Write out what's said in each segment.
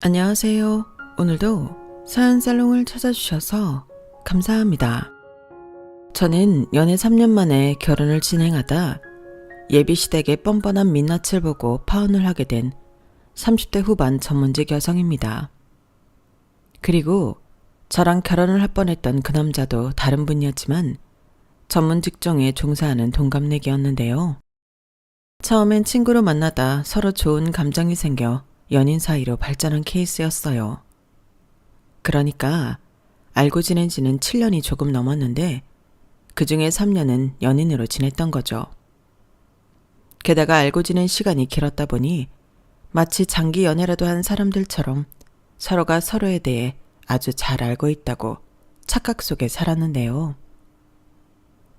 안녕하세요. 오늘도 사연살롱을 찾아주셔서 감사합니다. 저는 연애 3년 만에 결혼을 진행하다 예비시댁의 뻔뻔한 민낯을 보고 파혼을 하게 된 30대 후반 전문직 여성입니다. 그리고 저랑 결혼을 할 뻔했던 그 남자도 다른 분이었지만 전문 직종에 종사하는 동갑내기였는데요. 처음엔 친구로 만나다 서로 좋은 감정이 생겨 연인 사이로 발전한 케이스였어요. 그러니까 알고 지낸 지는 7년이 조금 넘었는데 그중에 3년은 연인으로 지냈던 거죠. 게다가 알고 지낸 시간이 길었다 보니 마치 장기 연애라도 한 사람들처럼 서로가 서로에 대해 아주 잘 알고 있다고 착각 속에 살았는데요.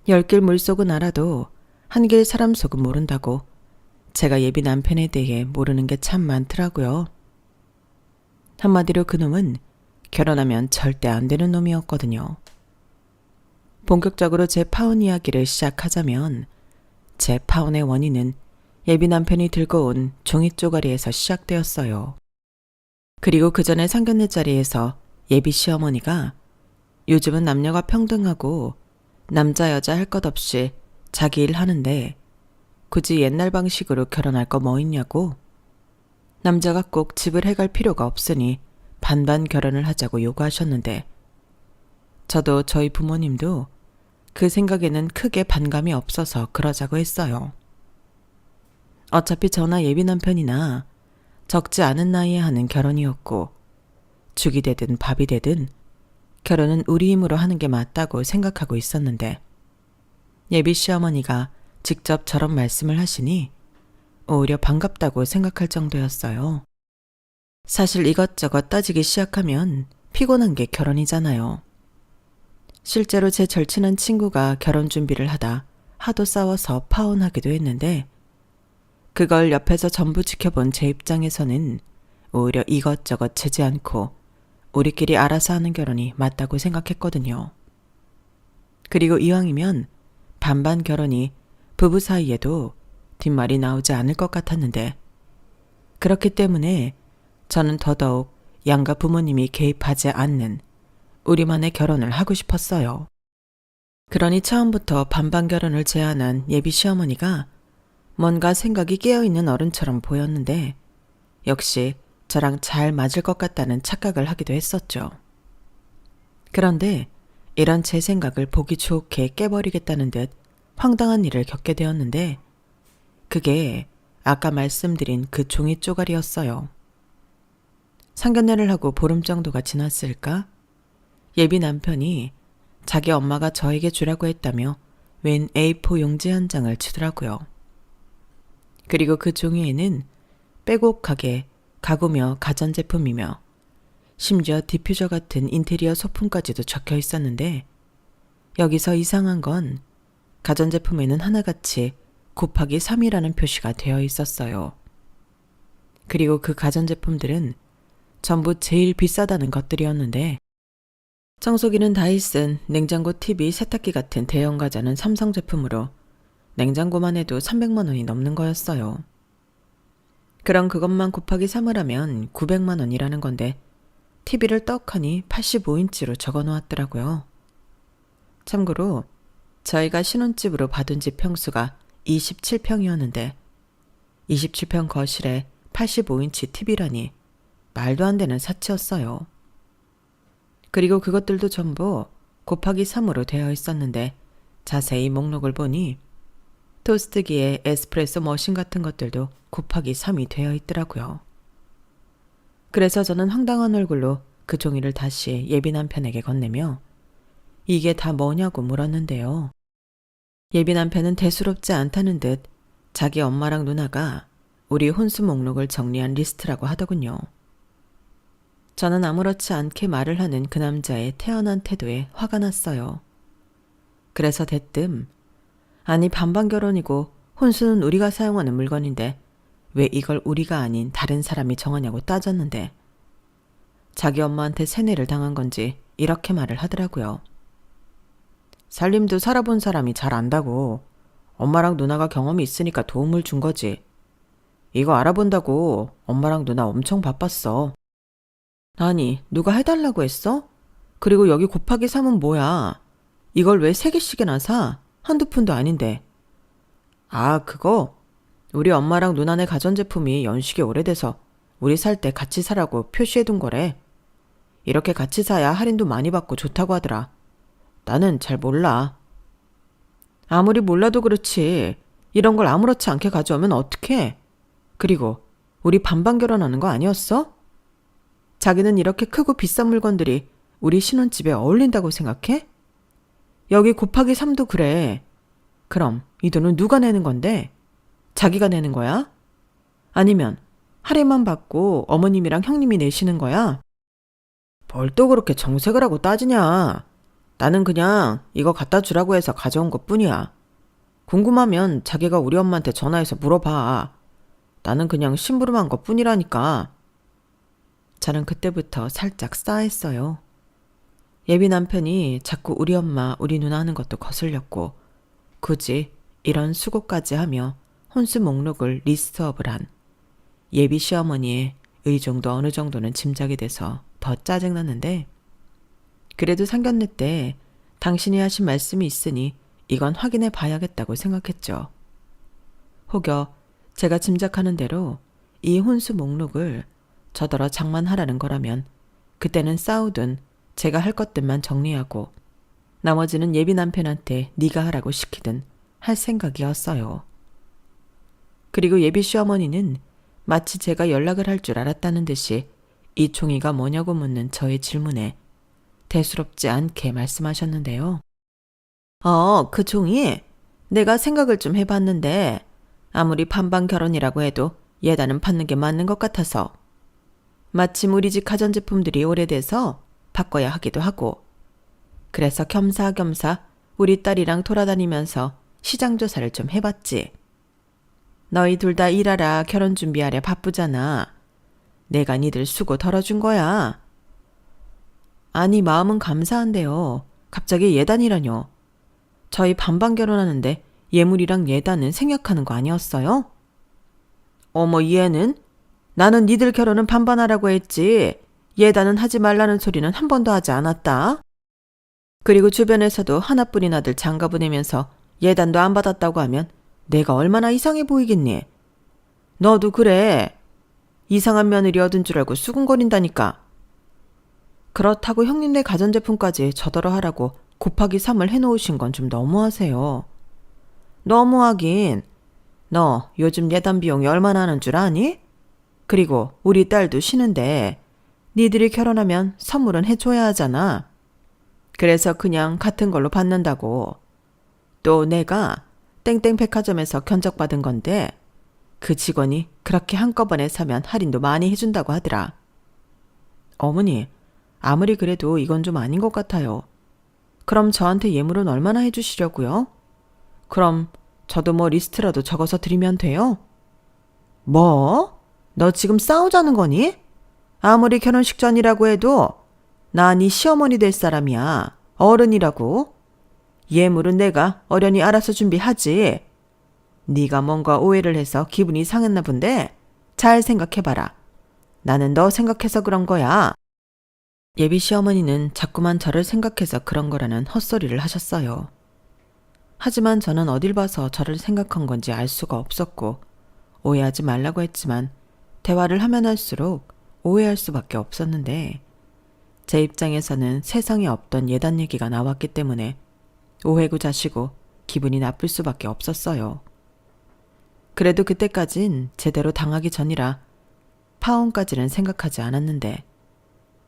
열길 물속은 알아도 한길 사람 속은 모른다고 제가 예비 남편에 대해 모르는 게 참 많더라고요. 한마디로 그놈은 결혼하면 절대 안 되는 놈이었거든요. 본격적으로 제 파혼 이야기를 시작하자면 제 파혼의 원인은 예비 남편이 들고 온 종이 쪼가리에서 시작되었어요. 그리고 그 전에 상견례 자리에서 예비 시어머니가 요즘은 남녀가 평등하고 남자 여자 할 것 없이 자기 일 하는데 굳이 옛날 방식으로 결혼할 거 뭐 있냐고, 남자가 꼭 집을 해갈 필요가 없으니 반반 결혼을 하자고 요구하셨는데 저도 저희 부모님도 그 생각에는 크게 반감이 없어서 그러자고 했어요. 어차피 저나 예비 남편이나 적지 않은 나이에 하는 결혼이었고 죽이 되든 밥이 되든 결혼은 우리 힘으로 하는 게 맞다고 생각하고 있었는데 예비 시어머니가 직접 저런 말씀을 하시니 오히려 반갑다고 생각할 정도였어요. 사실 이것저것 따지기 시작하면 피곤한 게 결혼이잖아요. 실제로 제 절친한 친구가 결혼 준비를 하다 하도 싸워서 파혼하기도 했는데 그걸 옆에서 전부 지켜본 제 입장에서는 오히려 이것저것 재지 않고 우리끼리 알아서 하는 결혼이 맞다고 생각했거든요. 그리고 이왕이면 반반 결혼이 부부 사이에도 뒷말이 나오지 않을 것 같았는데 그렇기 때문에 저는 더더욱 양가 부모님이 개입하지 않는 우리만의 결혼을 하고 싶었어요. 그러니 처음부터 반반 결혼을 제안한 예비 시어머니가 뭔가 생각이 깨어있는 어른처럼 보였는데 역시 저랑 잘 맞을 것 같다는 착각을 하기도 했었죠. 그런데 이런 제 생각을 보기 좋게 깨버리겠다는 듯 황당한 일을 겪게 되었는데 그게 아까 말씀드린 그 종이 쪼가리였어요. 상견례를 하고 보름 정도가 지났을까? 예비 남편이 자기 엄마가 저에게 주라고 했다며 웬 A4 용지 한 장을 주더라고요. 그리고 그 종이에는 빼곡하게 가구며 가전제품이며 심지어 디퓨저 같은 인테리어 소품까지도 적혀 있었는데 여기서 이상한 건 가전제품에는 하나같이 곱하기 3이라는 표시가 되어 있었어요. 그리고 그 가전제품들은 전부 제일 비싸다는 것들이었는데 청소기는 다이슨, 냉장고, TV, 세탁기 같은 대형 가전은 삼성 제품으로 냉장고만 해도 300만 원이 넘는 거였어요. 그럼 그것만 곱하기 3을 하면 900만 원이라는 건데 TV를 떡하니 85인치로 적어 놓았더라고요. 참고로 저희가 신혼집으로 받은 집 평수가 27평이었는데 27평 거실에 85인치 TV라니 말도 안 되는 사치였어요. 그리고 그것들도 전부 곱하기 3으로 되어 있었는데 자세히 목록을 보니 토스트기에 에스프레소 머신 같은 것들도 곱하기 3이 되어 있더라고요. 그래서 저는 황당한 얼굴로 그 종이를 다시 예비 남편에게 건네며 이게 다 뭐냐고 물었는데요. 예비 남편은 대수롭지 않다는 듯 자기 엄마랑 누나가 우리 혼수 목록을 정리한 리스트라고 하더군요. 저는 아무렇지 않게 말을 하는 그 남자의 태연한 태도에 화가 났어요. 그래서 대뜸 아니 반반 결혼이고 혼수는 우리가 사용하는 물건인데 왜 이걸 우리가 아닌 다른 사람이 정하냐고 따졌는데 자기 엄마한테 세뇌를 당한 건지 이렇게 말을 하더라고요. 살림도 살아본 사람이 잘 안다고. 엄마랑 누나가 경험이 있으니까 도움을 준 거지. 이거 알아본다고 엄마랑 누나 엄청 바빴어. 아니, 누가 해달라고 했어? 그리고 여기 곱하기 3은 뭐야? 이걸 왜 3개씩이나 사? 한두 푼도 아닌데. 아, 그거? 우리 엄마랑 누나네 가전제품이 연식이 오래돼서 우리 살 때 같이 사라고 표시해둔 거래. 이렇게 같이 사야 할인도 많이 받고 좋다고 하더라. 나는 잘 몰라. 아무리 몰라도 그렇지. 이런 걸 아무렇지 않게 가져오면 어떡해? 그리고 우리 반반 결혼하는 거 아니었어? 자기는 이렇게 크고 비싼 물건들이 우리 신혼집에 어울린다고 생각해? 여기 곱하기 3도 그래. 그럼 이 돈은 누가 내는 건데? 자기가 내는 거야? 아니면 할인만 받고 어머님이랑 형님이 내시는 거야? 뭘 또 그렇게 정색을 하고 따지냐? 나는 그냥 이거 갖다 주라고 해서 가져온 것 뿐이야. 궁금하면 자기가 우리 엄마한테 전화해서 물어봐. 나는 그냥 심부름한 것 뿐이라니까. 저는 그때부터 살짝 싸했어요. 예비 남편이 자꾸 우리 엄마, 우리 누나 하는 것도 거슬렸고 굳이 이런 수고까지 하며 혼수 목록을 리스트업을 한 예비 시어머니의 의정도 어느 정도는 짐작이 돼서 더 짜증났는데 그래도 상견례 때 당신이 하신 말씀이 있으니 이건 확인해 봐야겠다고 생각했죠. 혹여 제가 짐작하는 대로 이 혼수 목록을 저더러 장만하라는 거라면 그때는 싸우든 제가 할 것들만 정리하고 나머지는 예비 남편한테 네가 하라고 시키든 할 생각이었어요. 그리고 예비 시어머니는 마치 제가 연락을 할 줄 알았다는 듯이 이 종이가 뭐냐고 묻는 저의 질문에 대수롭지 않게 말씀하셨는데요. 그 종이 내가 생각을 좀 해봤는데 아무리 반반 결혼이라고 해도 예단은 받는 게 맞는 것 같아서 마침 우리 집 가전제품들이 오래돼서 바꿔야 하기도 하고 그래서 겸사겸사 우리 딸이랑 돌아다니면서 시장조사를 좀 해봤지. 너희 둘 다 일하라 결혼 준비하랴 바쁘잖아. 내가 니들 수고 덜어준 거야. 아니 마음은 감사한데요. 갑자기 예단이라뇨. 저희 반반 결혼하는데 예물이랑 예단은 생략하는 거 아니었어요? 어머 얘는? 나는 니들 결혼은 반반하라고 했지. 예단은 하지 말라는 소리는 한 번도 하지 않았다. 그리고 주변에서도 하나뿐인 아들 장가 보내면서 예단도 안 받았다고 하면 내가 얼마나 이상해 보이겠니? 너도 그래. 이상한 며느리 얻은 줄 알고 수군거린다니까. 그렇다고 형님네 가전제품까지 저더러 하라고 곱하기 3을 해놓으신 건 좀 너무하세요. 너무하긴. 너 요즘 예단 비용이 얼마나 하는 줄 아니? 그리고 우리 딸도 쉬는데 니들이 결혼하면 선물은 해줘야 하잖아. 그래서 그냥 같은 걸로 받는다고. 또 내가 땡땡 백화점에서 견적받은 건데 그 직원이 그렇게 한꺼번에 사면 할인도 많이 해준다고 하더라. 어머니, 아무리 그래도 이건 좀 아닌 것 같아요. 그럼 저한테 예물은 얼마나 해주시려고요? 그럼 저도 뭐 리스트라도 적어서 드리면 돼요? 뭐? 너 지금 싸우자는 거니? 아무리 결혼식 전이라고 해도 나 네 시어머니 될 사람이야. 어른이라고. 예물은 내가 어련히 알아서 준비하지. 네가 뭔가 오해를 해서 기분이 상했나 본데 잘 생각해봐라. 나는 너 생각해서 그런 거야. 예비 시어머니는 자꾸만 저를 생각해서 그런 거라는 헛소리를 하셨어요. 하지만 저는 어딜 봐서 저를 생각한 건지 알 수가 없었고 오해하지 말라고 했지만 대화를 하면 할수록 오해할 수밖에 없었는데 제 입장에서는 세상에 없던 예단 얘기가 나왔기 때문에 오해고 자시고 기분이 나쁠 수밖에 없었어요. 그래도 그때까진 제대로 당하기 전이라 파혼까지는 생각하지 않았는데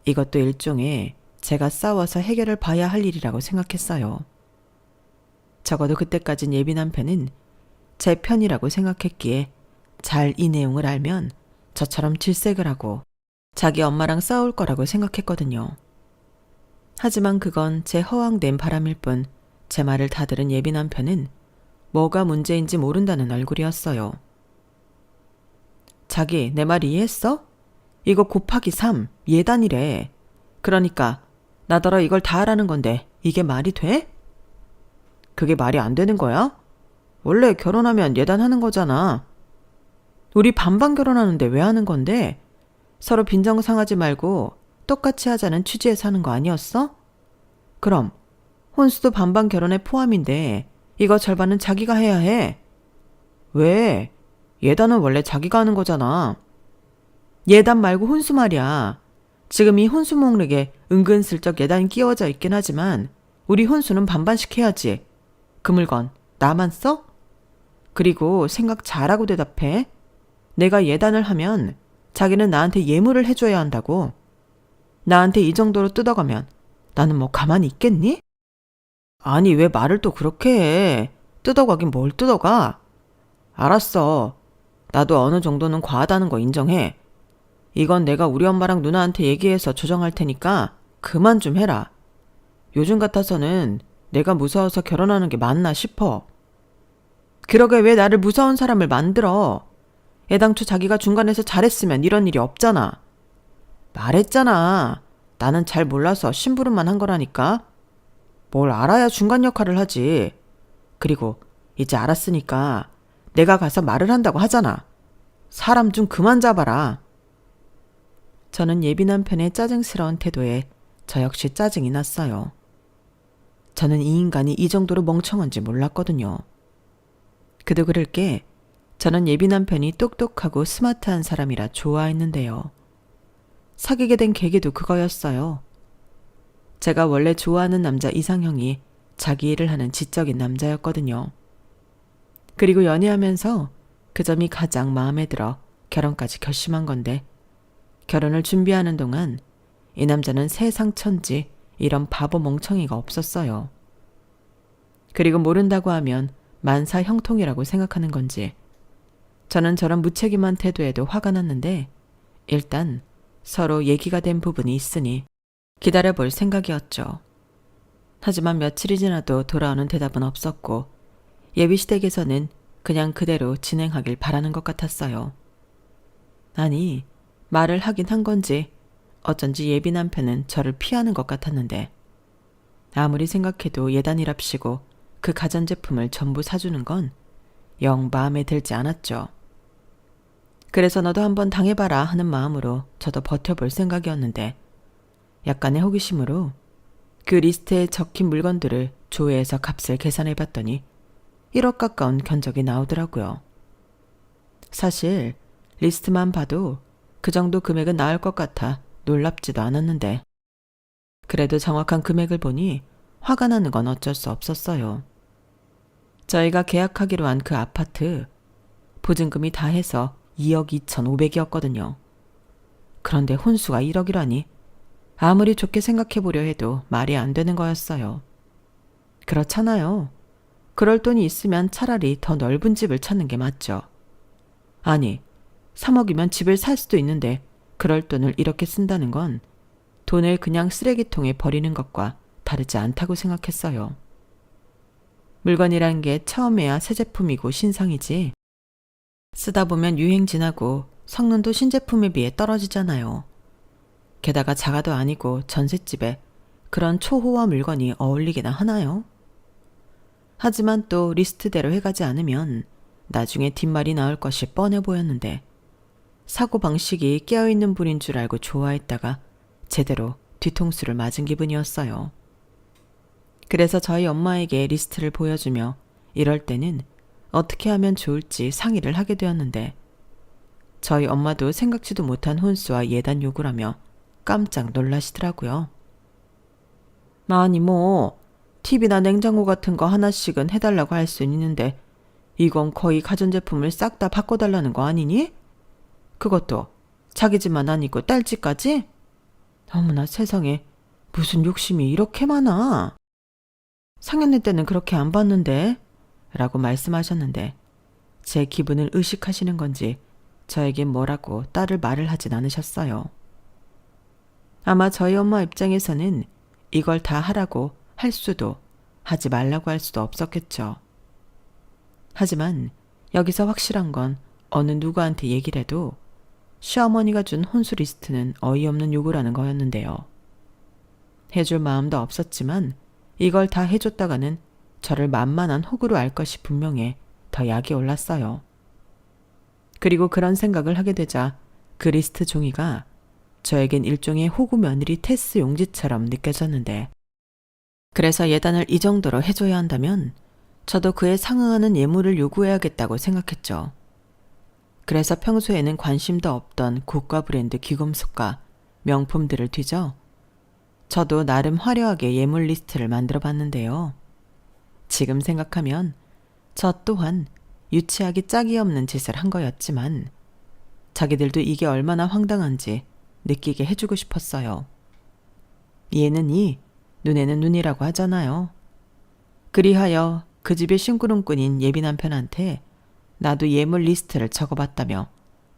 이것도 일종의 제가 싸워서 해결을 봐야 할 일이라고 생각했어요. 적어도 그때까진 예비 남편은 제 편이라고 생각했기에 잘 이 내용을 알면 저처럼 질색을 하고 자기 엄마랑 싸울 거라고 생각했거든요. 하지만 그건 제 허황된 바람일 뿐 제 말을 다 들은 예비 남편은 뭐가 문제인지 모른다는 얼굴이었어요. 자기 내 말 이해했어? 이거 곱하기 3 예단이래. 그러니까 나더러 이걸 다 하라는 건데 이게 말이 돼? 그게 말이 안 되는 거야? 원래 결혼하면 예단하는 거잖아. 우리 반반 결혼하는데 왜 하는 건데? 서로 빈정상하지 말고 똑같이 하자는 취지에서 하는 거 아니었어? 그럼 혼수도 반반 결혼에 포함인데 이거 절반은 자기가 해야 해. 왜? 예단은 원래 자기가 하는 거잖아. 예단 말고 혼수 말이야. 지금 이 혼수 목록에 은근슬쩍 예단이 끼워져 있긴 하지만 우리 혼수는 반반씩 해야지. 그 물건 나만 써? 그리고 생각 잘하고 대답해. 내가 예단을 하면 자기는 나한테 예물을 해줘야 한다고. 나한테 이 정도로 뜯어가면 나는 뭐 가만히 있겠니? 아니 왜 말을 또 그렇게 해. 뜯어가긴 뭘 뜯어가. 알았어. 나도 어느 정도는 과하다는 거 인정해. 이건 내가 우리 엄마랑 누나한테 얘기해서 조정할 테니까 그만 좀 해라. 요즘 같아서는 내가 무서워서 결혼하는 게 맞나 싶어. 그러게 왜 나를 무서운 사람을 만들어. 애당초 자기가 중간에서 잘했으면 이런 일이 없잖아. 말했잖아. 나는 잘 몰라서 심부름만 한 거라니까. 뭘 알아야 중간 역할을 하지. 그리고 이제 알았으니까 내가 가서 말을 한다고 하잖아. 사람 좀 그만 잡아라. 저는 예비 남편의 짜증스러운 태도에 저 역시 짜증이 났어요. 저는 이 인간이 이 정도로 멍청한지 몰랐거든요. 그도 그럴 게 저는 예비 남편이 똑똑하고 스마트한 사람이라 좋아했는데요. 사귀게 된 계기도 그거였어요. 제가 원래 좋아하는 남자 이상형이 자기 일을 하는 지적인 남자였거든요. 그리고 연애하면서 그 점이 가장 마음에 들어 결혼까지 결심한 건데 결혼을 준비하는 동안 이 남자는 세상 천지 이런 바보 멍청이가 없었어요. 그리고 모른다고 하면 만사 형통이라고 생각하는 건지 저는 저런 무책임한 태도에도 화가 났는데 일단 서로 얘기가 된 부분이 있으니 기다려볼 생각이었죠. 하지만 며칠이 지나도 돌아오는 대답은 없었고 예비시댁에서는 그냥 그대로 진행하길 바라는 것 같았어요. 아니, 말을 하긴 한 건지 어쩐지 예비 남편은 저를 피하는 것 같았는데 아무리 생각해도 예단이랍시고 그 가전제품을 전부 사주는 건 영 마음에 들지 않았죠. 그래서 너도 한번 당해봐라 하는 마음으로 저도 버텨볼 생각이었는데 약간의 호기심으로 그 리스트에 적힌 물건들을 조회해서 값을 계산해봤더니 1억 가까운 견적이 나오더라고요. 사실 리스트만 봐도 그 정도 금액은 나올 것 같아 놀랍지도 않았는데 그래도 정확한 금액을 보니 화가 나는 건 어쩔 수 없었어요. 저희가 계약하기로 한 그 아파트 보증금이 다 해서 2억 2,500이었거든요. 그런데 혼수가 1억이라니 아무리 좋게 생각해보려 해도 말이 안 되는 거였어요. 그렇잖아요. 그럴 돈이 있으면 차라리 더 넓은 집을 찾는 게 맞죠. 아니, 3억이면 집을 살 수도 있는데 그럴 돈을 이렇게 쓴다는 건 돈을 그냥 쓰레기통에 버리는 것과 다르지 않다고 생각했어요. 물건이란 게 처음에야 새 제품이고 신상이지. 쓰다 보면 유행 지나고 성능도 신제품에 비해 떨어지잖아요. 게다가 자가도 아니고 전셋집에 그런 초호화 물건이 어울리기나 하나요? 하지만 또 리스트대로 해가지 않으면 나중에 뒷말이 나올 것이 뻔해 보였는데 사고방식이 깨어있는 분인 줄 알고 좋아했다가 제대로 뒤통수를 맞은 기분이었어요. 그래서 저희 엄마에게 리스트를 보여주며 이럴 때는 어떻게 하면 좋을지 상의를 하게 되었는데 저희 엄마도 생각지도 못한 혼수와 예단 요구라며 깜짝 놀라시더라고요. 아니 뭐 TV나 냉장고 같은 거 하나씩은 해달라고 할 수는 있는데 이건 거의 가전제품을 싹 다 바꿔달라는 거 아니니? 그것도 자기 집만 아니고 딸 집까지? 어머나 세상에 무슨 욕심이 이렇게 많아. 상견례 때는 그렇게 안 봤는데 라고 말씀하셨는데 제 기분을 의식하시는 건지 저에게 뭐라고 딸을 말을 하진 않으셨어요. 아마 저희 엄마 입장에서는 이걸 다 하라고 할 수도 하지 말라고 할 수도 없었겠죠. 하지만 여기서 확실한 건 어느 누구한테 얘기를 해도 시어머니가 준 혼수 리스트는 어이없는 요구라는 거였는데요. 해줄 마음도 없었지만 이걸 다 해줬다가는 저를 만만한 호구로 알 것이 분명해 더 약이 올랐어요. 그리고 그런 생각을 하게 되자 그 리스트 종이가 저에겐 일종의 호구 며느리 테스 용지처럼 느껴졌는데, 그래서 예단을 이 정도로 해줘야 한다면 저도 그에 상응하는 예물을 요구해야겠다고 생각했죠. 그래서 평소에는 관심도 없던 고가 브랜드 귀금속과 명품들을 뒤져 저도 나름 화려하게 예물 리스트를 만들어 봤는데요. 지금 생각하면 저 또한 유치하기 짝이 없는 짓을 한 거였지만 자기들도 이게 얼마나 황당한지 느끼게 해주고 싶었어요. 얘는 이, 눈에는 눈이라고 하잖아요. 그리하여 그 집의 심부름꾼인 예비 남편한테 나도 예물 리스트를 적어봤다며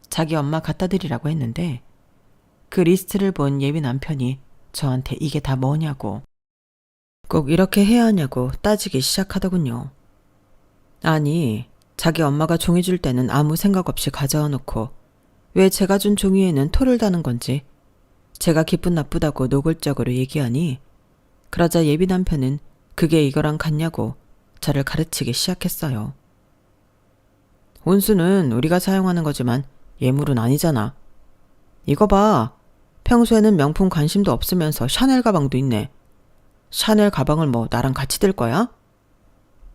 자기 엄마 갖다 드리라고 했는데 그 리스트를 본 예비 남편이 저한테 이게 다 뭐냐고, 꼭 이렇게 해야 하냐고 따지기 시작하더군요. 아니, 자기 엄마가 종이 줄 때는 아무 생각 없이 가져와 놓고 왜 제가 준 종이에는 토를 다는 건지 제가 기분 나쁘다고 노골적으로 얘기하니, 그러자 예비 남편은 그게 이거랑 같냐고 저를 가르치기 시작했어요. 온수는 우리가 사용하는 거지만 예물은 아니잖아. 이거 봐. 평소에는 명품 관심도 없으면서 샤넬 가방도 있네. 샤넬 가방을 뭐 나랑 같이 들 거야?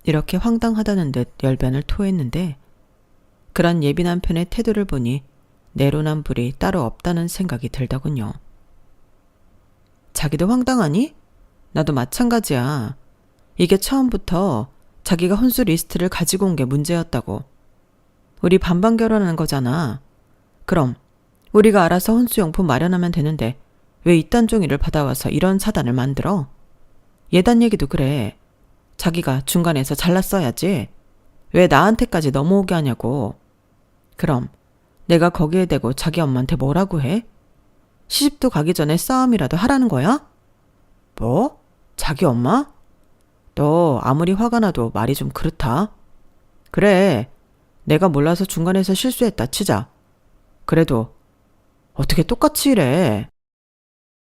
이렇게 황당하다는 듯 열변을 토했는데 그런 예비 남편의 태도를 보니 내로남불이 따로 없다는 생각이 들더군요. 자기도 황당하니? 나도 마찬가지야. 이게 처음부터 자기가 혼수 리스트를 가지고 온 게 문제였다고. 우리 반반 결혼하는 거잖아. 그럼 우리가 알아서 혼수용품 마련하면 되는데 왜 이딴 종이를 받아와서 이런 사단을 만들어? 예단 얘기도 그래. 자기가 중간에서 잘랐어야지. 왜 나한테까지 넘어오게 하냐고. 그럼 내가 거기에 대고 자기 엄마한테 뭐라고 해? 시집도 가기 전에 싸움이라도 하라는 거야? 뭐? 자기 엄마? 너 아무리 화가 나도 말이 좀 그렇다. 그래, 내가 몰라서 중간에서 실수했다 치자. 그래도 어떻게 똑같이 이래?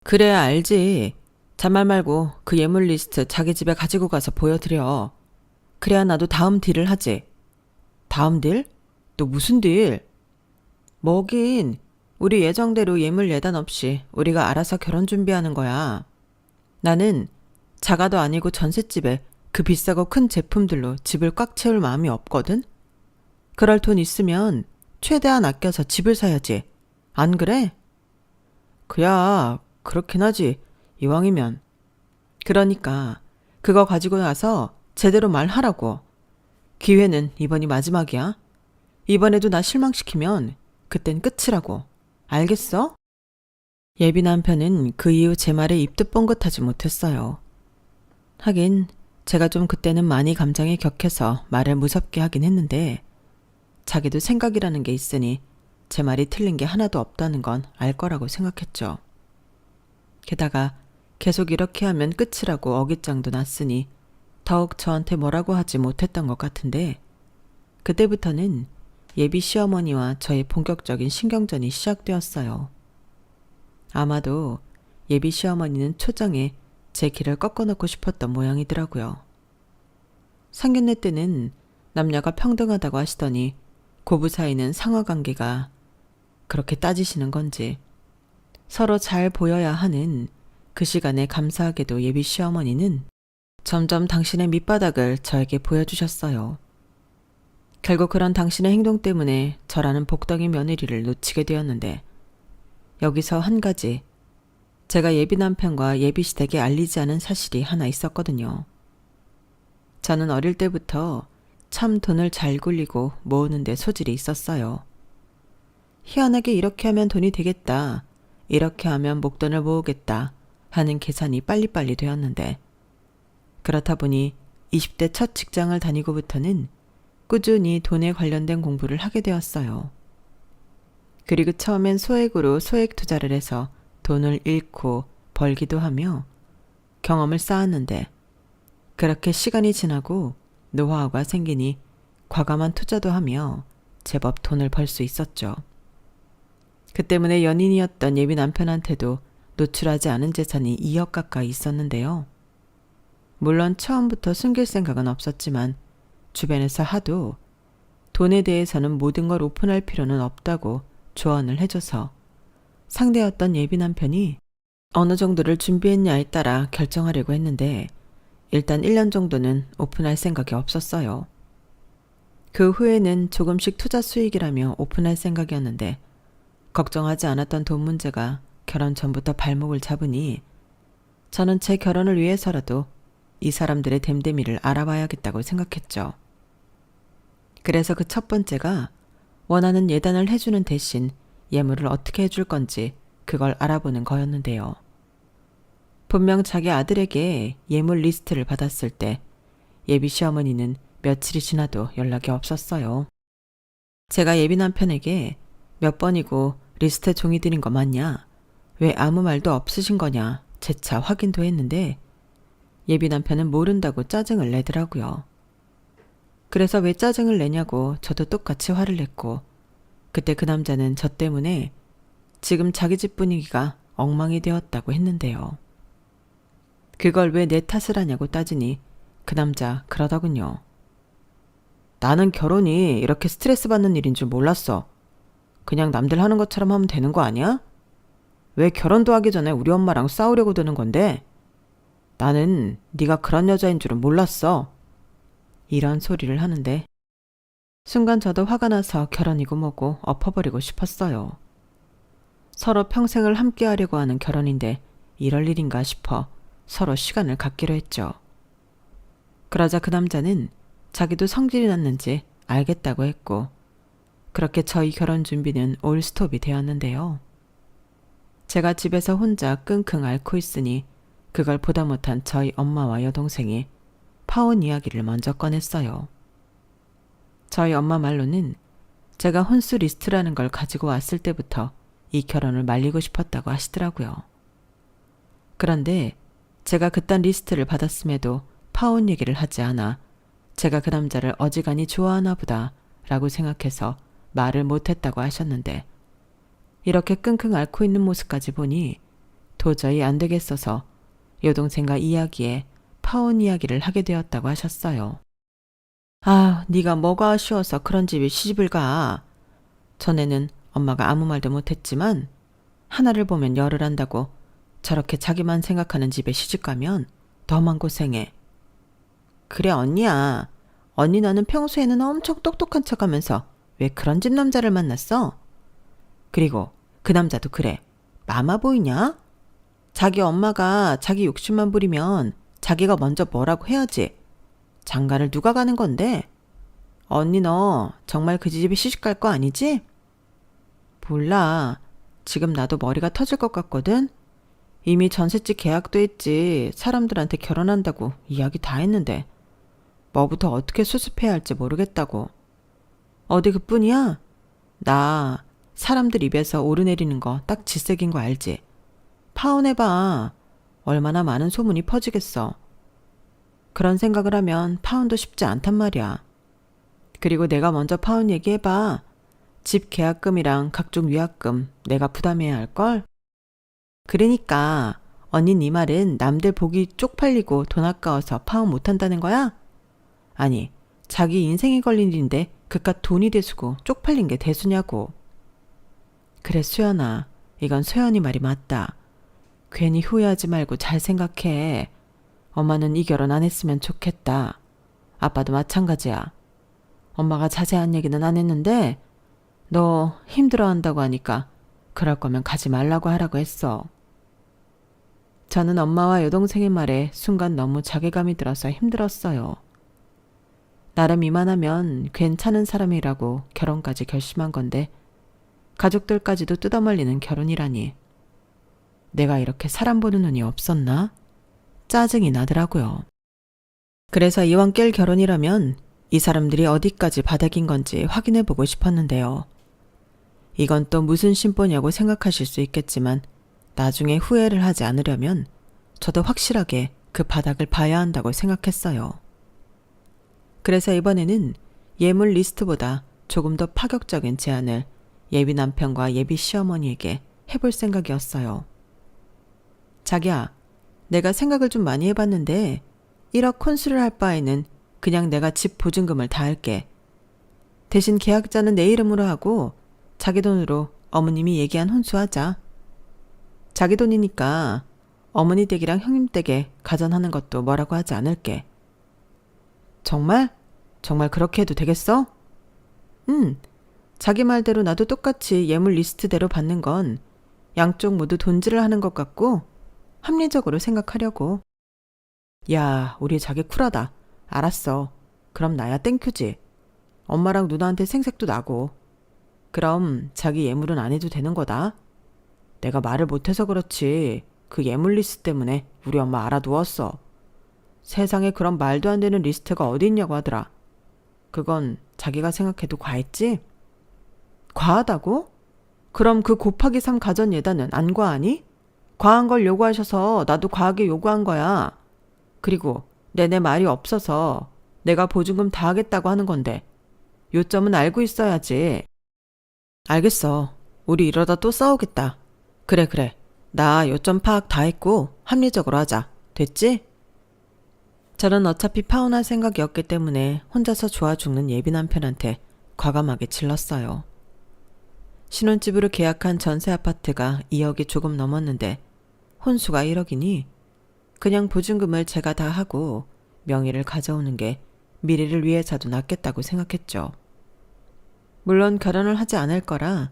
그래야 알지. 잔말 말고 그 예물 리스트 자기 집에 가지고 가서 보여드려. 그래야 나도 다음 딜을 하지. 다음 딜? 또 무슨 딜? 뭐긴, 우리 예정대로 예물 예단 없이 우리가 알아서 결혼 준비하는 거야. 나는 자가도 아니고 전셋집에 그 비싸고 큰 제품들로 집을 꽉 채울 마음이 없거든? 그럴 돈 있으면 최대한 아껴서 집을 사야지. 안 그래? 그야 그렇긴 하지. 이왕이면. 그러니까 그거 가지고 나서 제대로 말하라고. 기회는 이번이 마지막이야. 이번에도 나 실망시키면 그땐 끝이라고. 알겠어? 예비 남편은 그 이후 제 말에 입도 뻥긋하지 못했어요. 하긴 제가 좀 그때는 많이 감정에 격해서 말을 무섭게 하긴 했는데 자기도 생각이라는 게 있으니 제 말이 틀린 게 하나도 없다는 건 알 거라고 생각했죠. 게다가 계속 이렇게 하면 끝이라고 어깃장도 났으니 더욱 저한테 뭐라고 하지 못했던 것 같은데 그때부터는 예비 시어머니와 저의 본격적인 신경전이 시작되었어요. 아마도 예비 시어머니는 초장에 제 길을 꺾어놓고 싶었던 모양이더라고요. 상견례 때는 남녀가 평등하다고 하시더니 고부 사이는 상하관계가 그렇게 따지시는 건지 서로 잘 보여야 하는 그 시간에 감사하게도 예비 시어머니는 점점 당신의 밑바닥을 저에게 보여주셨어요. 결국 그런 당신의 행동 때문에 저라는 복덩이 며느리를 놓치게 되었는데 여기서 한 가지 제가 예비 남편과 예비 시댁에 알리지 않은 사실이 하나 있었거든요. 저는 어릴 때부터 참 돈을 잘 굴리고 모으는 데 소질이 있었어요. 희한하게 이렇게 하면 돈이 되겠다, 이렇게 하면 목돈을 모으겠다 하는 계산이 빨리빨리 되었는데 그렇다 보니 20대 첫 직장을 다니고부터는 꾸준히 돈에 관련된 공부를 하게 되었어요. 그리고 처음엔 소액으로 소액 투자를 해서 돈을 잃고 벌기도 하며 경험을 쌓았는데 그렇게 시간이 지나고 노하우가 생기니 과감한 투자도 하며 제법 돈을 벌 수 있었죠. 그 때문에 연인이었던 예비 남편한테도 노출하지 않은 재산이 2억 가까이 있었는데요. 물론 처음부터 숨길 생각은 없었지만 주변에서 하도 돈에 대해서는 모든 걸 오픈할 필요는 없다고 조언을 해줘서 상대였던 예비 남편이 어느 정도를 준비했냐에 따라 결정하려고 했는데 일단 1년 정도는 오픈할 생각이 없었어요. 그 후에는 조금씩 투자 수익이라며 오픈할 생각이었는데 걱정하지 않았던 돈 문제가 결혼 전부터 발목을 잡으니 저는 제 결혼을 위해서라도 이 사람들의 됨됨이를 알아봐야겠다고 생각했죠. 그래서 그 첫 번째가 원하는 예단을 해주는 대신 예물을 어떻게 해줄 건지 그걸 알아보는 거였는데요. 분명 자기 아들에게 예물 리스트를 받았을 때 예비 시어머니는 며칠이 지나도 연락이 없었어요. 제가 예비 남편에게 몇 번이고 리스트에 종이 드린 거 맞냐? 왜 아무 말도 없으신 거냐? 재차 확인도 했는데 예비 남편은 모른다고 짜증을 내더라고요. 그래서 왜 짜증을 내냐고 저도 똑같이 화를 냈고 그때 그 남자는 저 때문에 지금 자기 집 분위기가 엉망이 되었다고 했는데요. 그걸 왜 내 탓을 하냐고 따지니 그 남자 그러더군요. 나는 결혼이 이렇게 스트레스 받는 일인 줄 몰랐어. 그냥 남들 하는 것처럼 하면 되는 거 아니야? 왜 결혼도 하기 전에 우리 엄마랑 싸우려고 드는 건데? 나는 네가 그런 여자인 줄은 몰랐어. 이런 소리를 하는데 순간 저도 화가 나서 결혼이고 뭐고 엎어버리고 싶었어요. 서로 평생을 함께 하려고 하는 결혼인데 이럴 일인가 싶어 서로 시간을 갖기로 했죠. 그러자 그 남자는 자기도 성질이 났는지 알겠다고 했고 그렇게 저희 결혼 준비는 올 스톱이 되었는데요. 제가 집에서 혼자 끙끙 앓고 있으니 그걸 보다 못한 저희 엄마와 여동생이 파혼 이야기를 먼저 꺼냈어요. 저희 엄마 말로는 제가 혼수 리스트라는 걸 가지고 왔을 때부터 이 결혼을 말리고 싶었다고 하시더라고요. 그런데 제가 그딴 리스트를 받았음에도 파혼 얘기를 하지 않아 제가 그 남자를 어지간히 좋아하나 보다 라고 생각해서 말을 못했다고 하셨는데 이렇게 끙끙 앓고 있는 모습까지 보니 도저히 안 되겠어서 여동생과 이야기에 파혼 이야기를 하게 되었다고 하셨어요. 아, 네가 뭐가 아쉬워서 그런 집에 시집을 가. 전에는 엄마가 아무 말도 못했지만 하나를 보면 열을 한다고 저렇게 자기만 생각하는 집에 시집가면 더만 고생해. 그래 언니야. 언니 너는 평소에는 엄청 똑똑한 척하면서 왜 그런 집 남자를 만났어? 그리고 그 남자도 그래. 마마 보이냐? 자기 엄마가 자기 욕심만 부리면 자기가 먼저 뭐라고 해야지. 장가를 누가 가는 건데? 언니 너 정말 그 집에 시집갈 거 아니지? 몰라. 지금 나도 머리가 터질 것 같거든. 이미 전셋집 계약도 했지. 사람들한테 결혼한다고 이야기 다 했는데 뭐부터 어떻게 수습해야 할지 모르겠다고. 어디 그뿐이야? 나 사람들 입에서 오르내리는 거 딱 질색인 거 알지? 파혼해봐. 얼마나 많은 소문이 퍼지겠어. 그런 생각을 하면 파혼도 쉽지 않단 말이야. 그리고 내가 먼저 파혼 얘기해봐. 집 계약금이랑 각종 위약금 내가 부담해야 할걸? 그러니까 언니 네 말은 남들 보기 쪽팔리고 돈 아까워서 파혼 못한다는 거야? 아니 자기 인생이 걸린 일인데 그깟 돈이 대수고 쪽팔린 게 대수냐고. 그래 수연아, 이건 소연이 말이 맞다. 괜히 후회하지 말고 잘 생각해. 엄마는 이 결혼 안 했으면 좋겠다. 아빠도 마찬가지야. 엄마가 자세한 얘기는 안 했는데 너 힘들어한다고 하니까 그럴 거면 가지 말라고 하라고 했어. 저는 엄마와 여동생의 말에 순간 너무 자괴감이 들어서 힘들었어요. 나름 이만하면 괜찮은 사람이라고 결혼까지 결심한 건데 가족들까지도 뜯어말리는 결혼이라니. 내가 이렇게 사람 보는 눈이 없었나? 짜증이 나더라고요. 그래서 이왕 깰 결혼이라면 이 사람들이 어디까지 바닥인 건지 확인해보고 싶었는데요. 이건 또 무슨 심보냐고 생각하실 수 있겠지만 나중에 후회를 하지 않으려면 저도 확실하게 그 바닥을 봐야 한다고 생각했어요. 그래서 이번에는 예물 리스트보다 조금 더 파격적인 제안을 예비 남편과 예비 시어머니에게 해볼 생각이었어요. 자기야, 내가 생각을 좀 많이 해봤는데 1억 혼수를 할 바에는 그냥 내가 집 보증금을 다 할게. 대신 계약자는 내 이름으로 하고 자기 돈으로 어머님이 얘기한 혼수하자. 자기 돈이니까 어머니 댁이랑 형님 댁에 가전하는 것도 뭐라고 하지 않을게. 정말? 정말 그렇게 해도 되겠어? 자기 말대로 나도 똑같이 예물 리스트대로 받는 건 양쪽 모두 돈질을 하는 것 같고 합리적으로 생각하려고. 야, 우리 자기 쿨하다. 알았어. 그럼 나야 땡큐지. 엄마랑 누나한테 생색도 나고. 그럼 자기 예물은 안 해도 되는 거다. 내가 말을 못해서 그렇지. 그 예물 리스트 때문에 우리 엄마 알아두었어. 세상에 그런 말도 안 되는 리스트가 어디 있냐고 하더라. 그건 자기가 생각해도 과했지? 과하다고? 그럼 그 곱하기 3 가전 예단은 안 과하니? 과한 걸 요구하셔서 나도 과하게 요구한 거야. 그리고 내내 말이 없어서 내가 보증금 다 하겠다고 하는 건데 요점은 알고 있어야지. 알겠어. 우리 이러다 또 싸우겠다. 그래. 나 요점 파악 다 했고 합리적으로 하자. 됐지? 저는 어차피 파혼할 생각이 없기 때문에 혼자서 좋아 죽는 예비 남편한테 과감하게 질렀어요. 신혼집으로 계약한 전세 아파트가 2억이 조금 넘었는데 혼수가 1억이니 그냥 보증금을 제가 다 하고 명의를 가져오는 게 미래를 위해서도 낫겠다고 생각했죠. 물론 결혼을 하지 않을 거라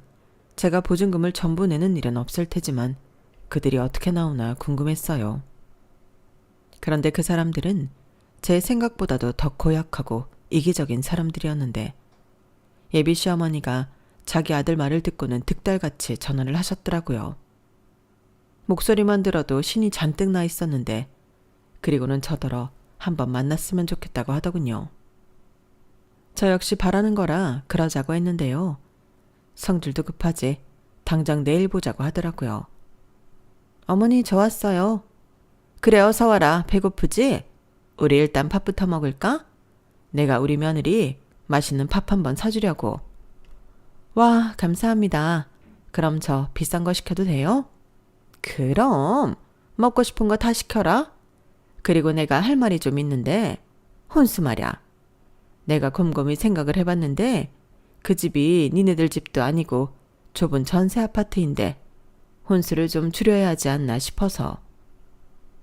제가 보증금을 전부 내는 일은 없을 테지만 그들이 어떻게 나오나 궁금했어요. 그런데 그 사람들은 제 생각보다도 더 고약하고 이기적인 사람들이었는데 예비 시어머니가 자기 아들 말을 듣고는 득달같이 전화를 하셨더라고요. 목소리만 들어도 신이 잔뜩 나 있었는데 그리고는 저더러 한번 만났으면 좋겠다고 하더군요. 저 역시 바라는 거라 그러자고 했는데요. 성질도 급하지 당장 내일 보자고 하더라고요. 어머니 저 왔어요. 그래 어서 와라. 배고프지? 우리 일단 밥부터 먹을까? 내가 우리 며느리 맛있는 밥 한번 사주려고. 와 감사합니다. 그럼 저 비싼 거 시켜도 돼요? 그럼 먹고 싶은 거 다 시켜라. 그리고 내가 할 말이 좀 있는데 혼수 말야. 내가 곰곰이 생각을 해봤는데 그 집이 니네들 집도 아니고 좁은 전세 아파트인데 혼수를 좀 줄여야 하지 않나 싶어서.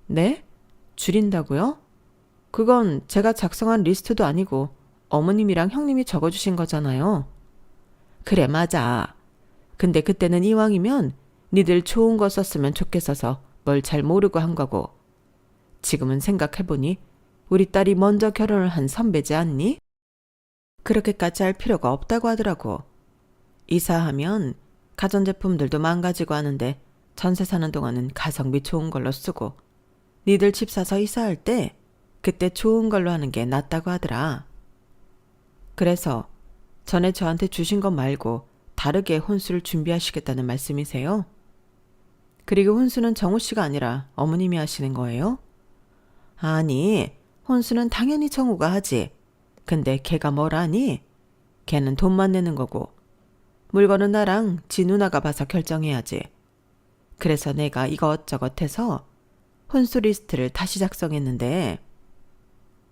네? 줄인다고요? 그건 제가 작성한 리스트도 아니고 어머님이랑 형님이 적어주신 거잖아요. 그래 맞아. 근데 그때는 이왕이면 니들 좋은 거 썼으면 좋겠어서 뭘 잘 모르고 한 거고 지금은 생각해보니 우리 딸이 먼저 결혼을 한 선배지 않니? 그렇게까지 할 필요가 없다고 하더라고. 이사하면 가전제품들도 망가지고 하는데 전세 사는 동안은 가성비 좋은 걸로 쓰고 니들 집 사서 이사할 때 그때 좋은 걸로 하는 게 낫다고 하더라. 그래서 전에 저한테 주신 것 말고 다르게 혼수를 준비하시겠다는 말씀이세요? 그리고 혼수는 정우 씨가 아니라 어머님이 하시는 거예요? 아니, 혼수는 당연히 정우가 하지. 근데 걔가 뭘 아니? 걔는 돈만 내는 거고 물건은 나랑 지 누나가 봐서 결정해야지. 그래서 내가 이것저것 해서 혼수 리스트를 다시 작성했는데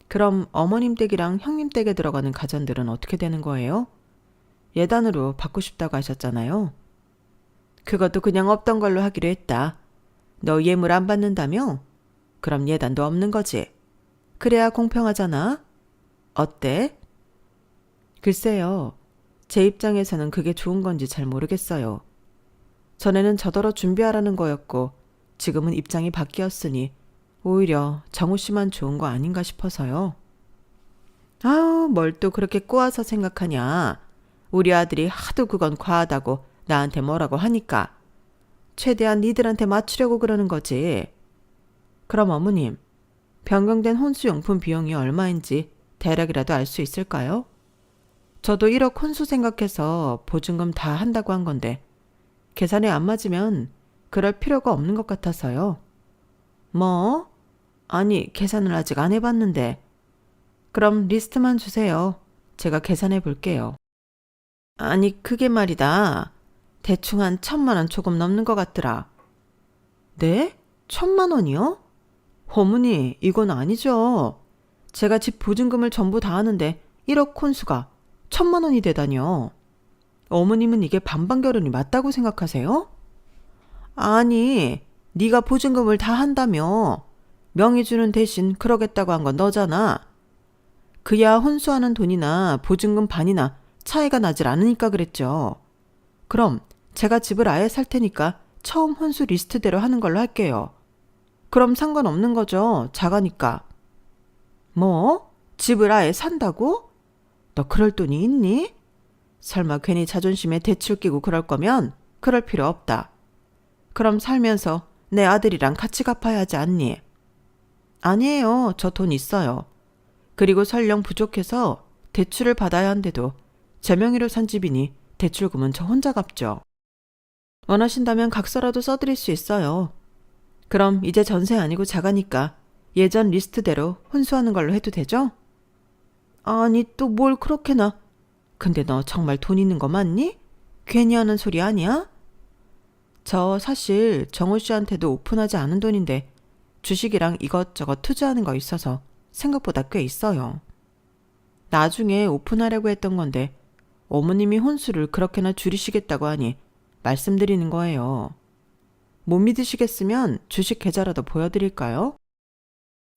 그럼 어머님 댁이랑 형님 댁에 들어가는 가전들은 어떻게 되는 거예요? 예단으로 받고 싶다고 하셨잖아요. 그것도 그냥 없던 걸로 하기로 했다. 너 예물 안 받는다며? 그럼 예단도 없는 거지. 그래야 공평하잖아. 어때? 글쎄요. 제 입장에서는 그게 좋은 건지 잘 모르겠어요. 전에는 저더러 준비하라는 거였고 지금은 입장이 바뀌었으니 오히려 정우 씨만 좋은 거 아닌가 싶어서요. 아우, 뭘 또 그렇게 꼬아서 생각하냐. 우리 아들이 하도 그건 과하다고 나한테 뭐라고 하니까 최대한 니들한테 맞추려고 그러는 거지. 그럼 어머님, 변경된 혼수용품 비용이 얼마인지 대략이라도 알 수 있을까요? 저도 1억 혼수 생각해서 보증금 다 한다고 한 건데 계산이 안 맞으면 그럴 필요가 없는 것 같아서요. 뭐? 아니, 계산을 아직 안 해봤는데. 그럼 리스트만 주세요. 제가 계산해 볼게요. 아니, 그게 말이다. 대충 한 1,000만 원 조금 넘는 것 같더라. 네? 1,000만 원이요? 어머니, 이건 아니죠. 제가 집 보증금을 전부 다 하는데 1억 혼수가 1,000만 원이 되다니요. 어머님은 이게 반반 결혼이 맞다고 생각하세요? 아니, 네가 보증금을 다 한다며. 명의 주는 대신 그러겠다고 한 건 너잖아. 그야 혼수하는 돈이나 보증금 반이나 차이가 나질 않으니까 그랬죠. 그럼 제가 집을 아예 살 테니까 처음 혼수 리스트대로 하는 걸로 할게요. 그럼 상관없는 거죠. 작아니까. 뭐? 집을 아예 산다고? 너 그럴 돈이 있니? 설마 괜히 자존심에 대출 끼고 그럴 거면 그럴 필요 없다. 그럼 살면서 내 아들이랑 같이 갚아야 하지 않니? 아니에요. 저 돈 있어요. 그리고 설령 부족해서 대출을 받아야 한데도 제 명의로 산 집이니 대출금은 저 혼자 갚죠. 원하신다면 각서라도 써드릴 수 있어요. 그럼 이제 전세 아니고 자가니까 예전 리스트대로 혼수하는 걸로 해도 되죠? 아니 또 뭘 그렇게나. 근데 너 정말 돈 있는 거 맞니? 괜히 하는 소리 아니야? 저 사실 정우 씨한테도 오픈하지 않은 돈인데 주식이랑 이것저것 투자하는 거 있어서 생각보다 꽤 있어요. 나중에 오픈하려고 했던 건데 어머님이 혼수를 그렇게나 줄이시겠다고 하니 말씀드리는 거예요. 못 믿으시겠으면 주식 계좌라도 보여드릴까요?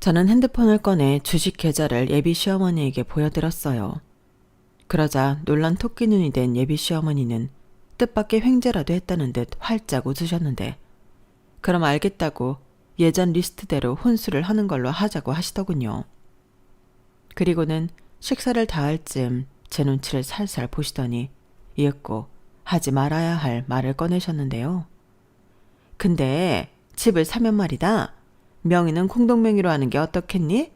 저는 핸드폰을 꺼내 주식 계좌를 예비 시어머니에게 보여드렸어요. 그러자 놀란 토끼 눈이 된 예비 시어머니는 뜻밖의 횡재라도 했다는 듯 활짝 웃으셨는데 그럼 알겠다고 예전 리스트대로 혼수를 하는 걸로 하자고 하시더군요. 그리고는 식사를 다 할 즈음 제 눈치를 살살 보시더니 이윽고 하지 말아야 할 말을 꺼내셨는데요. 근데 집을 사면 말이다. 명의는 공동명의로 하는 게 어떻겠니?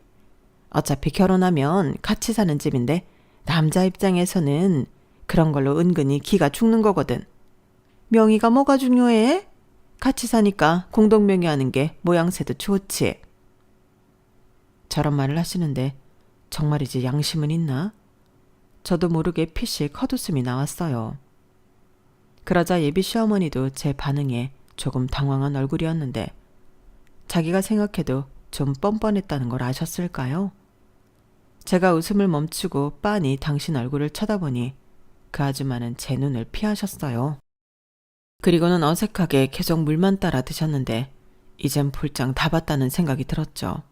어차피 결혼하면 같이 사는 집인데 남자 입장에서는 그런 걸로 은근히 기가 죽는 거거든. 명의가 뭐가 중요해? 같이 사니까 공동명의 하는 게 모양새도 좋지. 저런 말을 하시는데 정말이지 양심은 있나? 저도 모르게 피식 헛웃음이 나왔어요. 그러자 예비 시어머니도 제 반응에 조금 당황한 얼굴이었는데 자기가 생각해도 좀 뻔뻔했다는 걸 아셨을까요? 제가 웃음을 멈추고 빤히 당신 얼굴을 쳐다보니 그 아줌마는 제 눈을 피하셨어요. 그리고는 어색하게 계속 물만 따라 드셨는데 이젠 볼장 다 봤다는 생각이 들었죠.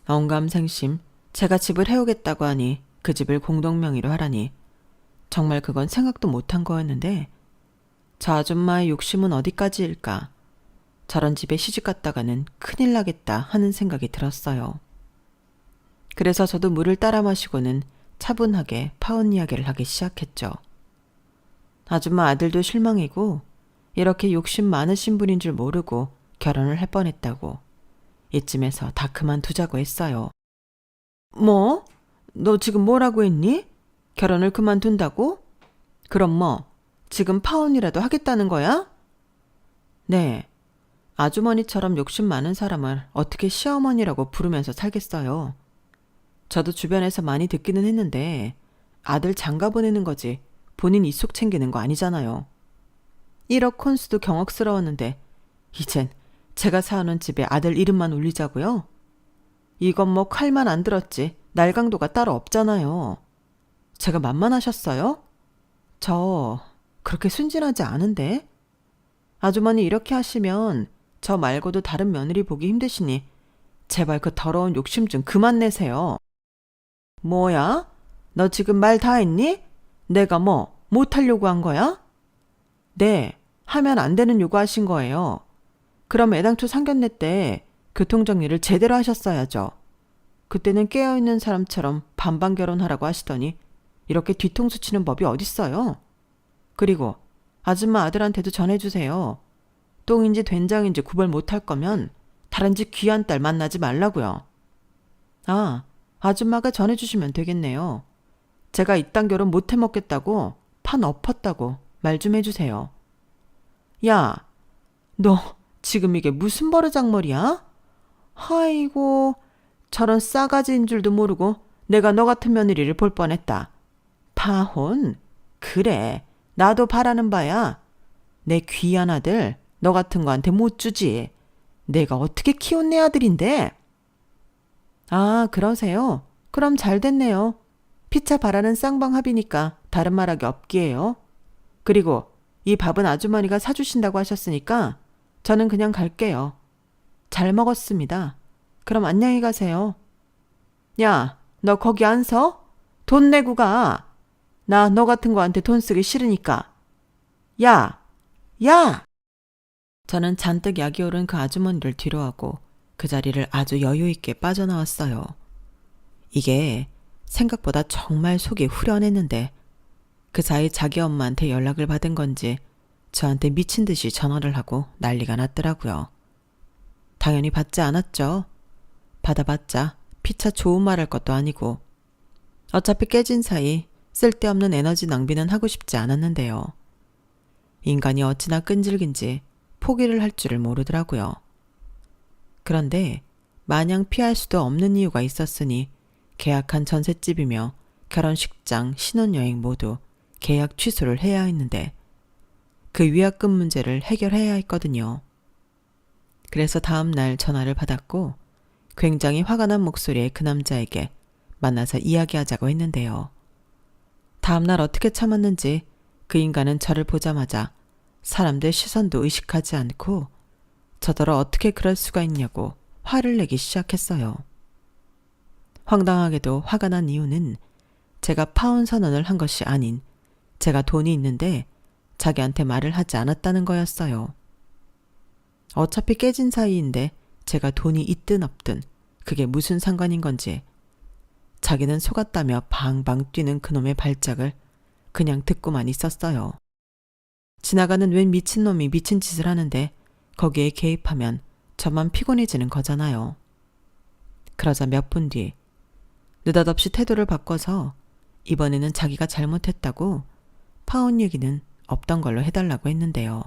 언감생심 제가 집을 해오겠다고 하니 그 집을 공동명의로 하라니 정말 그건 생각도 못한 거였는데 저 아줌마의 욕심은 어디까지일까? 저런 집에 시집 갔다가는 큰일 나겠다 하는 생각이 들었어요. 그래서 저도 물을 따라 마시고는 차분하게 파혼 이야기를 하기 시작했죠. 아줌마 아들도 실망이고 이렇게 욕심 많으신 분인 줄 모르고 결혼을 할 뻔했다고 이쯤에서 다 그만두자고 했어요. 뭐? 너 지금 뭐라고 했니? 결혼을 그만둔다고? 그럼 뭐 지금 파혼이라도 하겠다는 거야? 네. 아주머니처럼 욕심 많은 사람을 어떻게 시어머니라고 부르면서 살겠어요. 저도 주변에서 많이 듣기는 했는데 아들 장가 보내는 거지 본인 이속 챙기는 거 아니잖아요. 1억 혼수도 경억스러웠는데 이젠 제가 사는 집에 아들 이름만 올리자고요? 이건 뭐 칼만 안 들었지 날강도가 따로 없잖아요. 제가 만만하셨어요? 저 그렇게 순진하지 않은데? 아주머니 이렇게 하시면 저 말고도 다른 며느리 보기 힘드시니 제발 그 더러운 욕심 좀 그만 내세요. 뭐야? 너 지금 말 다 했니? 내가 뭐 못하려고 한 거야? 네, 하면 안 되는 요구하신 거예요. 그럼 애당초 상견례 때 교통정리를 제대로 하셨어야죠. 그때는 깨어있는 사람처럼 반반 결혼하라고 하시더니 이렇게 뒤통수 치는 법이 어딨어요? 그리고 아줌마 아들한테도 전해주세요. 똥인지 된장인지 구별 못할 거면 다른 집 귀한 딸 만나지 말라고요. 아, 아줌마가 전해주시면 되겠네요. 제가 이딴 결혼 못 해먹겠다고 판 엎었다고 말 좀 해주세요. 야, 너 지금 이게 무슨 버르장머리야? 아이고, 저런 싸가지인 줄도 모르고 내가 너 같은 며느리를 볼 뻔했다. 파혼? 그래, 나도 바라는 바야. 내 귀한 아들 너 같은 거한테 못 주지. 내가 어떻게 키운 내 아들인데? 아, 그러세요? 그럼 잘 됐네요. 피차 바라는 쌍방합이니까 다른 말하기 없기에요. 그리고 이 밥은 아주머니가 사주신다고 하셨으니까 저는 그냥 갈게요. 잘 먹었습니다. 그럼 안녕히 가세요. 야, 너 거기 안 서? 돈 내고 가. 나 너 같은 거한테 돈 쓰기 싫으니까. 야! 야! 저는 잔뜩 약이 오른 그 아주머니를 뒤로하고 그 자리를 아주 여유 있게 빠져나왔어요. 이게 생각보다 정말 속이 후련했는데 그 사이 자기 엄마한테 연락을 받은 건지 저한테 미친 듯이 전화를 하고 난리가 났더라고요. 당연히 받지 않았죠. 받아봤자 피차 좋은 말 할 것도 아니고 어차피 깨진 사이 쓸데없는 에너지 낭비는 하고 싶지 않았는데요. 인간이 어찌나 끈질긴지 포기를 할 줄을 모르더라고요. 그런데 마냥 피할 수도 없는 이유가 있었으니 계약한 전셋집이며 결혼식장, 신혼여행 모두 계약 취소를 해야 했는데 그 위약금 문제를 해결해야 했거든요. 그래서 다음 날 전화를 받았고 굉장히 화가 난 목소리의 그 남자에게 만나서 이야기하자고 했는데요. 다음 날 어떻게 참았는지 그 인간은 저를 보자마자 사람들 시선도 의식하지 않고 저더러 어떻게 그럴 수가 있냐고 화를 내기 시작했어요. 황당하게도 화가 난 이유는 제가 파혼 선언을 한 것이 아닌 제가 돈이 있는데 자기한테 말을 하지 않았다는 거였어요. 어차피 깨진 사이인데 제가 돈이 있든 없든 그게 무슨 상관인 건지 자기는 속았다며 방방 뛰는 그놈의 발작을 그냥 듣고만 있었어요. 지나가는 웬 미친놈이 미친 짓을 하는데 거기에 개입하면 저만 피곤해지는 거잖아요. 그러자 몇 분 뒤 느닷없이 태도를 바꿔서 이번에는 자기가 잘못했다고 파혼 얘기는 없던 걸로 해달라고 했는데요.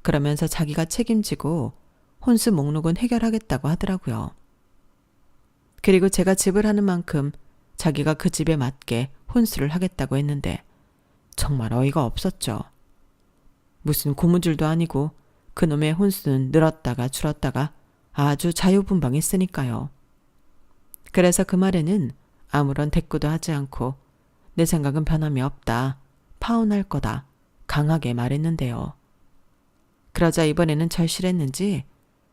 그러면서 자기가 책임지고 혼수 목록은 해결하겠다고 하더라고요. 그리고 제가 집을 하는 만큼 자기가 그 집에 맞게 혼수를 하겠다고 했는데 정말 어이가 없었죠. 무슨 고무줄도 아니고 그놈의 혼수는 늘었다가 줄었다가 아주 자유분방했으니까요. 그래서 그 말에는 아무런 대꾸도 하지 않고 내 생각은 변함이 없다. 파혼할 거다. 강하게 말했는데요. 그러자 이번에는 절실했는지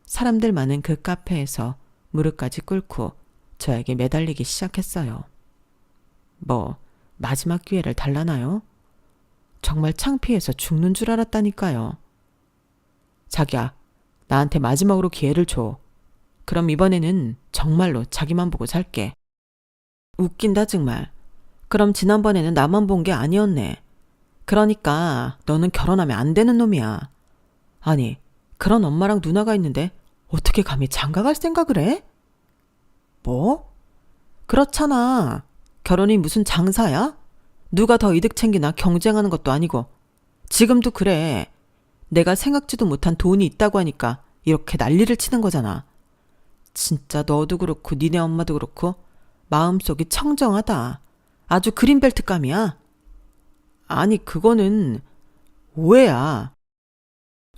사람들 많은 그 카페에서 무릎까지 꿇고 저에게 매달리기 시작했어요. 뭐 마지막 기회를 달라나요? 정말 창피해서 죽는 줄 알았다니까요. 자기야, 나한테 마지막으로 기회를 줘. 그럼 이번에는 정말로 자기만 보고 살게. 웃긴다 정말. 그럼 지난번에는 나만 본 게 아니었네. 그러니까 너는 결혼하면 안 되는 놈이야. 아니, 그런 엄마랑 누나가 있는데 어떻게 감히 장가갈 생각을 해? 뭐? 그렇잖아. 결혼이 무슨 장사야? 누가 더 이득 챙기나 경쟁하는 것도 아니고. 지금도 그래. 내가 생각지도 못한 돈이 있다고 하니까 이렇게 난리를 치는 거잖아. 진짜 너도 그렇고 니네 엄마도 그렇고 마음속이 청정하다. 아주 그린벨트감이야. 아니 그거는 오해야.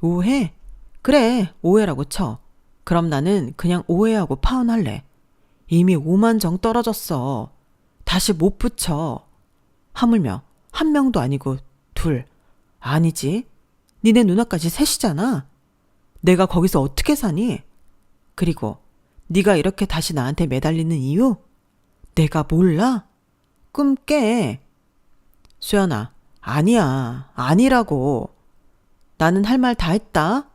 오해? 그래 오해라고 쳐. 그럼 나는 그냥 오해하고 파혼할래. 이미 5만 정 떨어졌어. 다시 못 붙여. 하물며 한 명도 아니고 둘. 아니지. 니네 누나까지 셋이잖아. 내가 거기서 어떻게 사니? 그리고 네가 이렇게 다시 나한테 매달리는 이유? 내가 몰라? 꿈 깨. 수연아, 아니야. 아니라고. 나는 할 말 다 했다.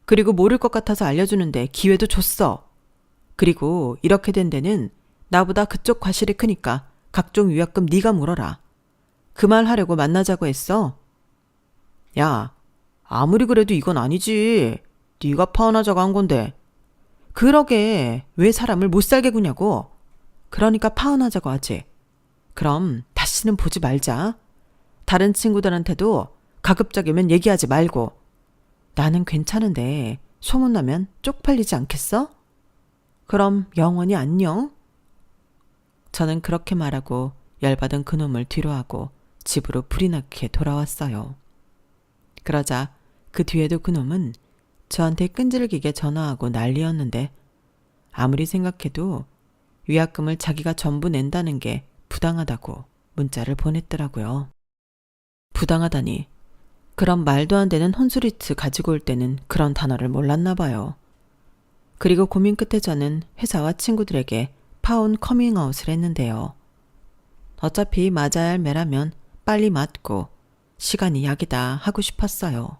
그리고 모를 것 같아서 알려주는데 기회도 줬어. 그리고 이렇게 된 데는 나보다 그쪽 과실이 크니까 각종 위약금 네가 물어라. 그 말 하려고 만나자고 했어. 야, 아무리 그래도 이건 아니지. 네가 파혼하자고 한 건데. 그러게 왜 사람을 못 살게 구냐고. 그러니까 파혼하자고 하지. 그럼 다시는 보지 말자. 다른 친구들한테도 가급적이면 얘기하지 말고. 나는 괜찮은데 소문나면 쪽팔리지 않겠어? 그럼 영원히 안녕. 저는 그렇게 말하고 열받은 그놈을 뒤로하고 집으로 불이 나게 돌아왔어요. 그러자 그 뒤에도 그놈은 저한테 끈질기게 전화하고 난리였는데 아무리 생각해도 위약금을 자기가 전부 낸다는 게 부당하다고 문자를 보냈더라고요. 부당하다니 그런 말도 안 되는 혼수리트 가지고 올 때는 그런 단어를 몰랐나 봐요. 그리고 고민 끝에 저는 회사와 친구들에게 파혼 커밍아웃을 했는데요. 어차피 맞아야 할 매라면 빨리 맞고 시간이 약이다 하고 싶었어요.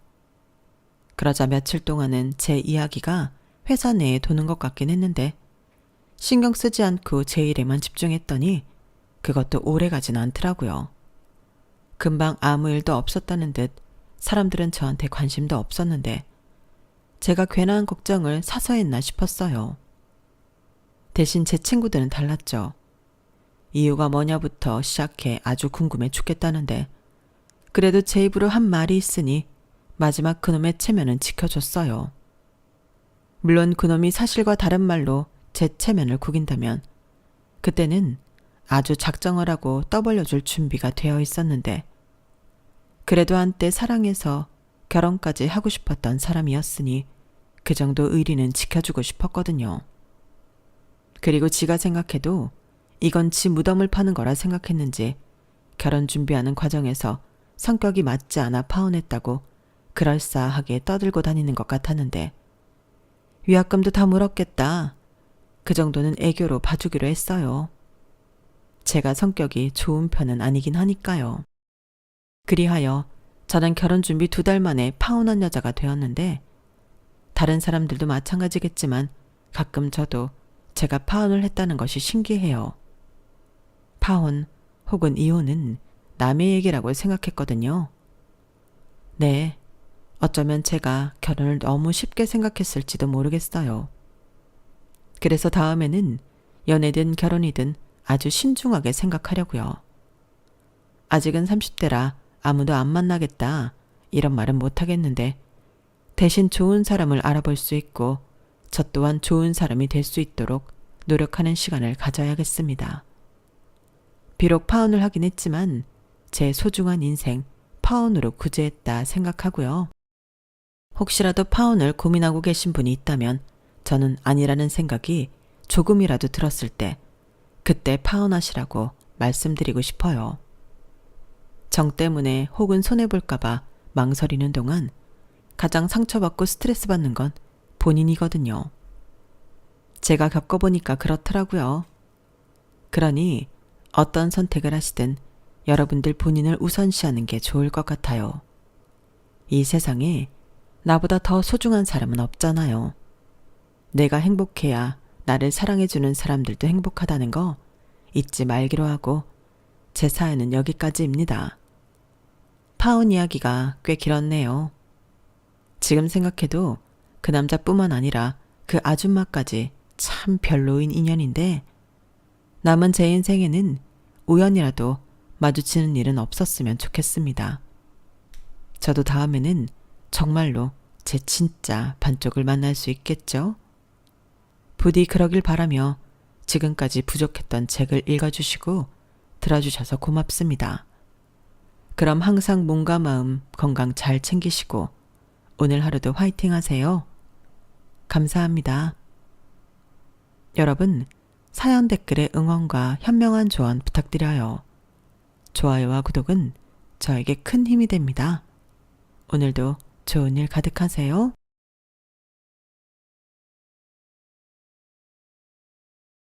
그러자 며칠 동안은 제 이야기가 회사 내에 도는 것 같긴 했는데 신경 쓰지 않고 제 일에만 집중했더니 그것도 오래 가진 않더라고요. 금방 아무 일도 없었다는 듯 사람들은 저한테 관심도 없었는데 제가 괜한 걱정을 사서 했나 싶었어요. 대신 제 친구들은 달랐죠. 이유가 뭐냐부터 시작해 아주 궁금해 죽겠다는데 그래도 제 입으로 한 말이 있으니 마지막 그놈의 체면은 지켜줬어요. 물론 그놈이 사실과 다른 말로 제 체면을 구긴다면 그때는 아주 작정을 하고 떠벌려줄 준비가 되어 있었는데 그래도 한때 사랑해서 결혼까지 하고 싶었던 사람이었으니 그 정도 의리는 지켜주고 싶었거든요. 그리고 지가 생각해도 이건 지 무덤을 파는 거라 생각했는지 결혼 준비하는 과정에서 성격이 맞지 않아 파혼했다고 그럴싸하게 떠들고 다니는 것 같았는데 위약금도 다 물었겠다. 그 정도는 애교로 봐주기로 했어요. 제가 성격이 좋은 편은 아니긴 하니까요. 그리하여 저는 결혼 준비 2달 만에 파혼한 여자가 되었는데 다른 사람들도 마찬가지겠지만 가끔 저도 제가 파혼을 했다는 것이 신기해요. 파혼 혹은 이혼은 남의 얘기라고 생각했거든요. 네, 어쩌면 제가 결혼을 너무 쉽게 생각했을지도 모르겠어요. 그래서 다음에는 연애든 결혼이든 아주 신중하게 생각하려고요. 아직은 30대라 아무도 안 만나겠다 이런 말은 못하겠는데 대신 좋은 사람을 알아볼 수 있고 저 또한 좋은 사람이 될 수 있도록 노력하는 시간을 가져야겠습니다. 비록 파혼을 하긴 했지만 제 소중한 인생 파혼으로 구제했다 생각하고요. 혹시라도 파혼을 고민하고 계신 분이 있다면 저는 아니라는 생각이 조금이라도 들었을 때 그때 파혼하시라고 말씀드리고 싶어요. 정 때문에 혹은 손해볼까봐 망설이는 동안 가장 상처받고 스트레스 받는 건 본인이거든요. 제가 겪어보니까 그렇더라고요. 그러니 어떤 선택을 하시든 여러분들 본인을 우선시하는 게 좋을 것 같아요. 이 세상에 나보다 더 소중한 사람은 없잖아요. 내가 행복해야 나를 사랑해주는 사람들도 행복하다는 거 잊지 말기로 하고 제 사연은 여기까지입니다. 파혼 이야기가 꽤 길었네요. 지금 생각해도 그 남자뿐만 아니라 그 아줌마까지 참 별로인 인연인데 남은 제 인생에는 우연이라도 마주치는 일은 없었으면 좋겠습니다. 저도 다음에는 정말로 제 진짜 반쪽을 만날 수 있겠죠? 부디 그러길 바라며 지금까지 부족했던 책을 읽어주시고 들어주셔서 고맙습니다. 그럼 항상 몸과 마음 건강 잘 챙기시고 오늘 하루도 화이팅 하세요. 감사합니다. 여러분, 사연 댓글에 응원과 현명한 조언 부탁드려요. 좋아요와 구독은 저에게 큰 힘이 됩니다. 오늘도 좋은 일 가득하세요.